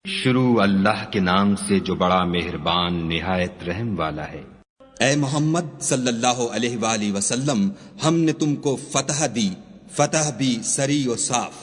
شروع اللہ کے نام سے جو بڑا مہربان نہایت رحم والا ہے۔ اے محمد صلی اللہ علیہ وآلہ وسلم، ہم نے تم کو فتح دی، فتح بھی سری و صاف،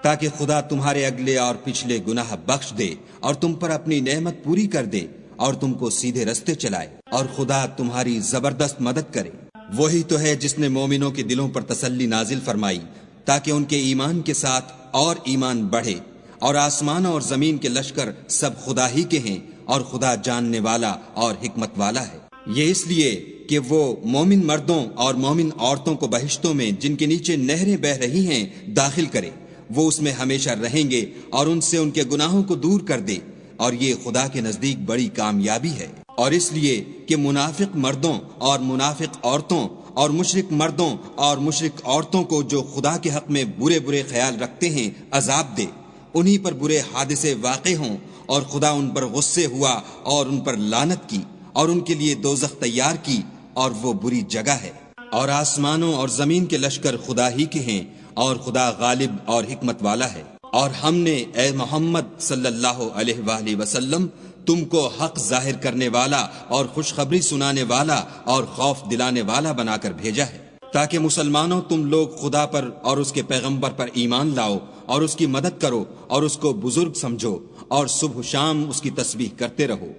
تاکہ خدا تمہارے اگلے اور پچھلے گناہ بخش دے اور تم پر اپنی نعمت پوری کر دے اور تم کو سیدھے رستے چلائے، اور خدا تمہاری زبردست مدد کرے۔ وہی تو ہے جس نے مومنوں کے دلوں پر تسلی نازل فرمائی تاکہ ان کے ایمان کے ساتھ اور ایمان بڑھے، اور آسمان اور زمین کے لشکر سب خدا ہی کے ہیں، اور خدا جاننے والا اور حکمت والا ہے۔ یہ اس لیے کہ وہ مومن مردوں اور مومن عورتوں کو بہشتوں میں جن کے نیچے نہریں بہہ رہی ہیں داخل کرے، وہ اس میں ہمیشہ رہیں گے اور ان سے ان کے گناہوں کو دور کر دے، اور یہ خدا کے نزدیک بڑی کامیابی ہے۔ اور اس لیے کہ منافق مردوں اور منافق عورتوں اور مشرک مردوں اور مشرک عورتوں کو جو خدا کے حق میں برے برے خیال رکھتے ہیں عذاب دے، انہی پر برے حادثے واقع ہوں اور خدا ان پر غصے ہوا اور ان پر لعنت کی اور ان کے لیے دوزخ تیار کی، اور وہ بری جگہ ہے۔ اور آسمانوں اور زمین کے لشکر خدا ہی کے ہیں، اور خدا غالب اور حکمت والا ہے۔ اور ہم نے اے محمد صلی اللہ علیہ وآلہ وسلم تم کو حق ظاہر کرنے والا اور خوشخبری سنانے والا اور خوف دلانے والا بنا کر بھیجا ہے، تاکہ مسلمانوں تم لوگ خدا پر اور اس کے پیغمبر پر ایمان لاؤ اور اس کی مدد کرو اور اس کو بزرگ سمجھو، اور صبح و شام اس کی تسبیح کرتے رہو۔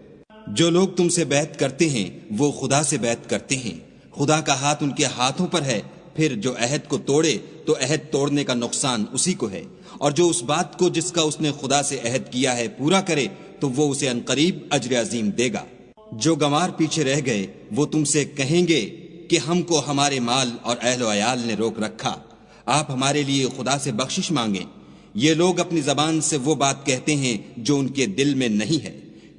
جو لوگ تم سے بیعت کرتے ہیں وہ خدا سے بیعت کرتے ہیں، خدا کا ہاتھ ان کے ہاتھوں پر ہے۔ پھر جو عہد کو توڑے تو عہد توڑنے کا نقصان اسی کو ہے، اور جو اس بات کو جس کا اس نے خدا سے عہد کیا ہے پورا کرے تو وہ اسے عنقریب اجر عظیم دے گا۔ جو گنوار پیچھے رہ گئے وہ تم سے کہیں گے کہ ہم کو ہمارے مال اور اہل و عیال نے روک رکھا، آپ ہمارے لیے خدا سے بخشش مانگیں۔ یہ لوگ اپنی زبان سے وہ بات کہتے ہیں جو ان کے دل میں نہیں ہے۔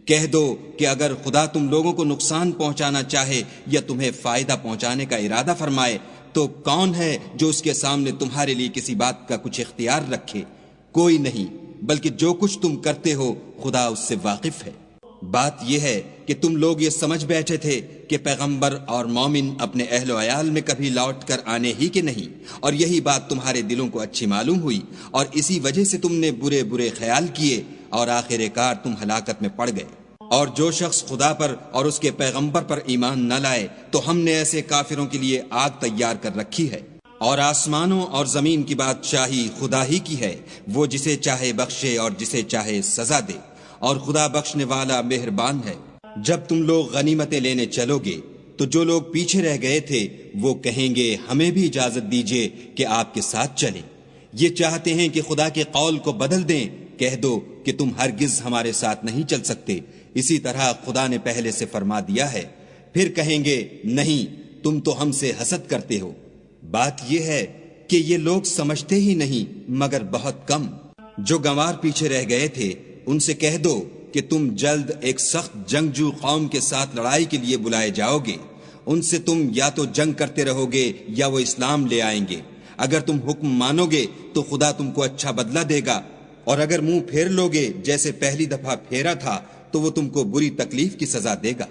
کہہ دو کہ اگر خدا تم لوگوں کو نقصان پہنچانا چاہے یا تمہیں فائدہ پہنچانے کا ارادہ فرمائے تو کون ہے جو اس کے سامنے تمہارے لیے کسی بات کا کچھ اختیار رکھے؟ کوئی نہیں، بلکہ جو کچھ تم کرتے ہو خدا اس سے واقف ہے۔ بات یہ ہے کہ تم لوگ یہ سمجھ بیٹھے تھے کہ پیغمبر اور مومن اپنے اہل و عیال میں کبھی لوٹ کر آنے ہی کے نہیں، اور یہی بات تمہارے دلوں کو اچھی معلوم ہوئی، اور اسی وجہ سے تم نے برے برے خیال کیے اور آخر کار تم ہلاکت میں پڑ گئے۔ اور جو شخص خدا پر اور اس کے پیغمبر پر ایمان نہ لائے تو ہم نے ایسے کافروں کے لیے آگ تیار کر رکھی ہے۔ اور آسمانوں اور زمین کی بادشاہی خدا ہی کی ہے، وہ جسے چاہے بخشے اور جسے چاہے سزا دے، اور خدا بخشنے والا مہربان ہے۔ جب تم لوگ غنیمتیں لینے چلو گے تو جو لوگ پیچھے رہ گئے تھے وہ کہیں گے ہمیں بھی اجازت دیجیے کہ آپ کے ساتھ چلیں۔ یہ چاہتے ہیں کہ خدا کے قول کو بدل دیں، کہہ دو کہ تم ہرگز ہمارے ساتھ نہیں چل سکتے، اسی طرح خدا نے پہلے سے فرما دیا ہے۔ پھر کہیں گے نہیں، تم تو ہم سے حسد کرتے ہو۔ بات یہ ہے کہ یہ لوگ سمجھتے ہی نہیں مگر بہت کم۔ جو گنوار پیچھے رہ گئے تھے ان سے کہہ دو کہ تم جلد ایک سخت جنگجو قوم کے ساتھ لڑائی کے لیے بلائے جاؤ گے، ان سے تم یا تو جنگ کرتے رہو گے یا وہ اسلام لے آئیں گے۔ اگر تم حکم مانو گے تو خدا تم کو اچھا بدلہ دے گا، اور اگر منہ پھیر لو گے جیسے پہلی دفعہ پھیرا تھا تو وہ تم کو بری تکلیف کی سزا دے گا۔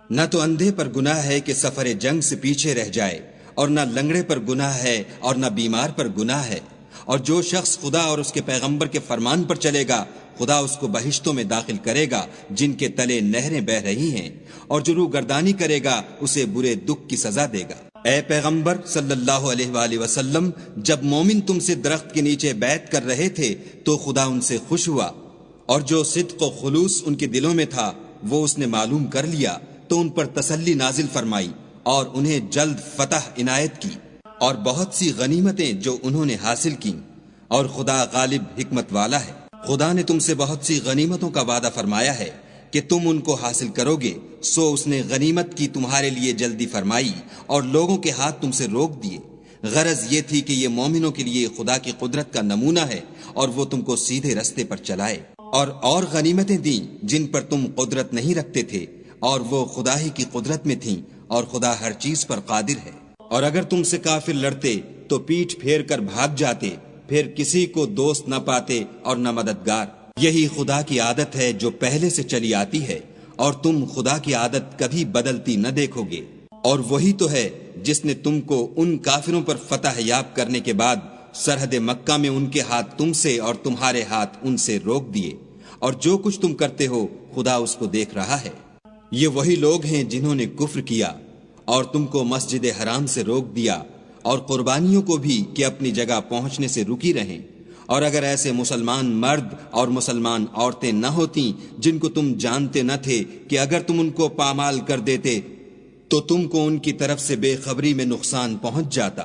نہ تو اندھے پر گناہ ہے کہ سفر جنگ سے پیچھے رہ جائے، اور نہ لنگڑے پر گناہ ہے اور نہ بیمار پر گناہ ہے۔ اور جو شخص خدا اور اس کے پیغمبر کے فرمان پر چلے گا خدا اس کو بہشتوں میں داخل کرے گا جن کے تلے نہریں بہ رہی ہیں، اور جو روگردانی کرے گا اسے برے دکھ کی سزا دے گا۔ اے پیغمبر صلی اللہ علیہ وآلہ وسلم، جب مومن تم سے درخت کے نیچے بیعت کر رہے تھے تو خدا ان سے خوش ہوا، اور جو صدق و خلوص ان کے دلوں میں تھا وہ اس نے معلوم کر لیا تو ان پر تسلی نازل فرمائی اور انہیں جلد فتح عنایت کی، اور بہت سی غنیمتیں جو انہوں نے حاصل کی، اور خدا غالب حکمت والا ہے۔ خدا نے تم سے بہت سی غنیمتوں کا وعدہ فرمایا ہے کہ تم ان کو حاصل کرو گے، سو اس نے غنیمت کی تمہارے لیے جلدی فرمائی اور لوگوں کے ہاتھ تم سے روک دیے۔ غرض یہ تھی کہ یہ مومنوں کے لیے خدا کی قدرت کا نمونہ ہے اور وہ تم کو سیدھے رستے پر چلائے، اور غنیمتیں دیں جن پر تم قدرت نہیں رکھتے تھے، اور وہ خدا ہی کی قدرت میں تھیں، اور خدا ہر چیز پر قادر ہے۔ اور اگر تم سے کافر لڑتے تو پیٹھ پھیر کر بھاگ جاتے، پھر کسی کو دوست نہ پاتے اور نہ مددگار۔ یہی خدا کی عادت ہے جو پہلے سے چلی آتی ہے، اور تم خدا کی عادت کبھی بدلتی نہ دیکھو گے۔ اور وہی تو ہے جس نے تم کو ان کافروں پر فتح یاب کرنے کے بعد سرحد مکہ میں ان کے ہاتھ تم سے اور تمہارے ہاتھ ان سے روک دیے، اور جو کچھ تم کرتے ہو خدا اس کو دیکھ رہا ہے۔ یہ وہی لوگ ہیں جنہوں نے کفر کیا اور تم کو مسجد حرام سے روک دیا اور قربانیوں کو بھی کہ اپنی جگہ پہنچنے سے رکی رہیں، اور اگر ایسے مسلمان مرد اور مسلمان عورتیں نہ ہوتیں جن کو تم جانتے نہ تھے کہ اگر تم ان کو پامال کر دیتے تو تم کو ان کی طرف سے بے خبری میں نقصان پہنچ جاتا،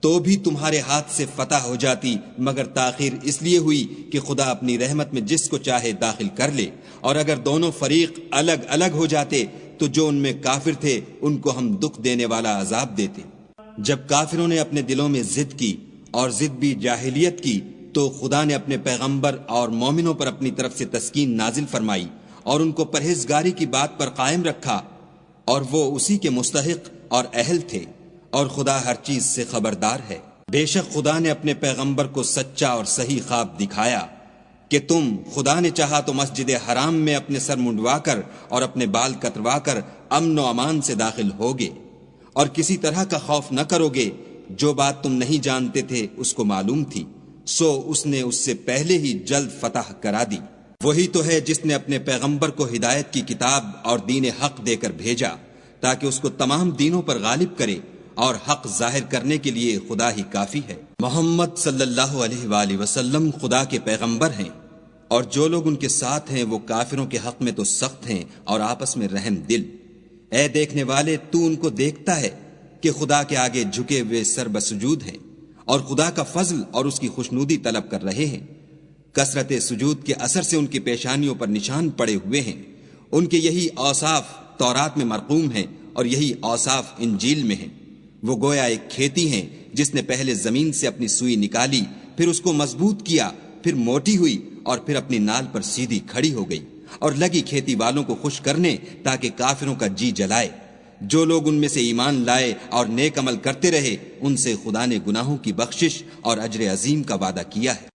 تو بھی تمہارے ہاتھ سے فتح ہو جاتی، مگر تاخیر اس لیے ہوئی کہ خدا اپنی رحمت میں جس کو چاہے داخل کر لے، اور اگر دونوں فریق الگ الگ ہو جاتے تو جو ان میں کافر تھے ان کو ہم دکھ دینے والا عذاب دیتے۔ جب کافروں نے اپنے دلوں میں ضد کی اور ضد بھی جاہلیت کی تو خدا نے اپنے پیغمبر اور مومنوں پر اپنی طرف سے تسکین نازل فرمائی اور ان کو پرہیزگاری کی بات پر قائم رکھا، اور وہ اسی کے مستحق اور اہل تھے، اور خدا ہر چیز سے خبردار ہے۔ بے شک خدا نے اپنے پیغمبر کو سچا اور صحیح خواب دکھایا کہ تم خدا نے چاہا تو مسجد حرام میں اپنے سر منڈوا کر اور اپنے بال کتروا کر امن و امان سے داخل ہوگے، اور کسی طرح کا خوف نہ کرو گے۔ جو بات تم نہیں جانتے تھے اس کو معلوم تھی، سو اس نے اس سے پہلے ہی جلد فتح کرا دی۔ وہی تو ہے جس نے اپنے پیغمبر کو ہدایت کی کتاب اور دین حق دے کر بھیجا تاکہ اس کو تمام دینوں پر غالب کرے، اور حق ظاہر کرنے کے لیے خدا ہی کافی ہے۔ محمد صلی اللہ علیہ وآلہ وسلم خدا کے پیغمبر ہیں، اور جو لوگ ان کے ساتھ ہیں وہ کافروں کے حق میں تو سخت ہیں اور آپس میں رحم دل۔ اے دیکھنے والے، تو ان کو دیکھتا ہے کہ خدا کے آگے جھکے ہوئے سر بسجود ہیں اور خدا کا فضل اور اس کی خوشنودی طلب کر رہے ہیں۔ کثرت سجود کے اثر سے ان کی پیشانیوں پر نشان پڑے ہوئے ہیں۔ ان کے یہی اوصاف تورات میں مرقوم ہیں اور یہی اوصاف انجیل میں ہیں۔ وہ گویا ایک کھیتی ہیں جس نے پہلے زمین سے اپنی سوئی نکالی، پھر اس کو مضبوط کیا، پھر موٹی ہوئی اور پھر اپنی نال پر سیدھی کھڑی ہو گئی، اور لگی کھیتی والوں کو خوش کرنے تاکہ کافروں کا جی جلائے۔ جو لوگ ان میں سے ایمان لائے اور نیک عمل کرتے رہے ان سے خدا نے گناہوں کی بخشش اور اجر عظیم کا وعدہ کیا ہے۔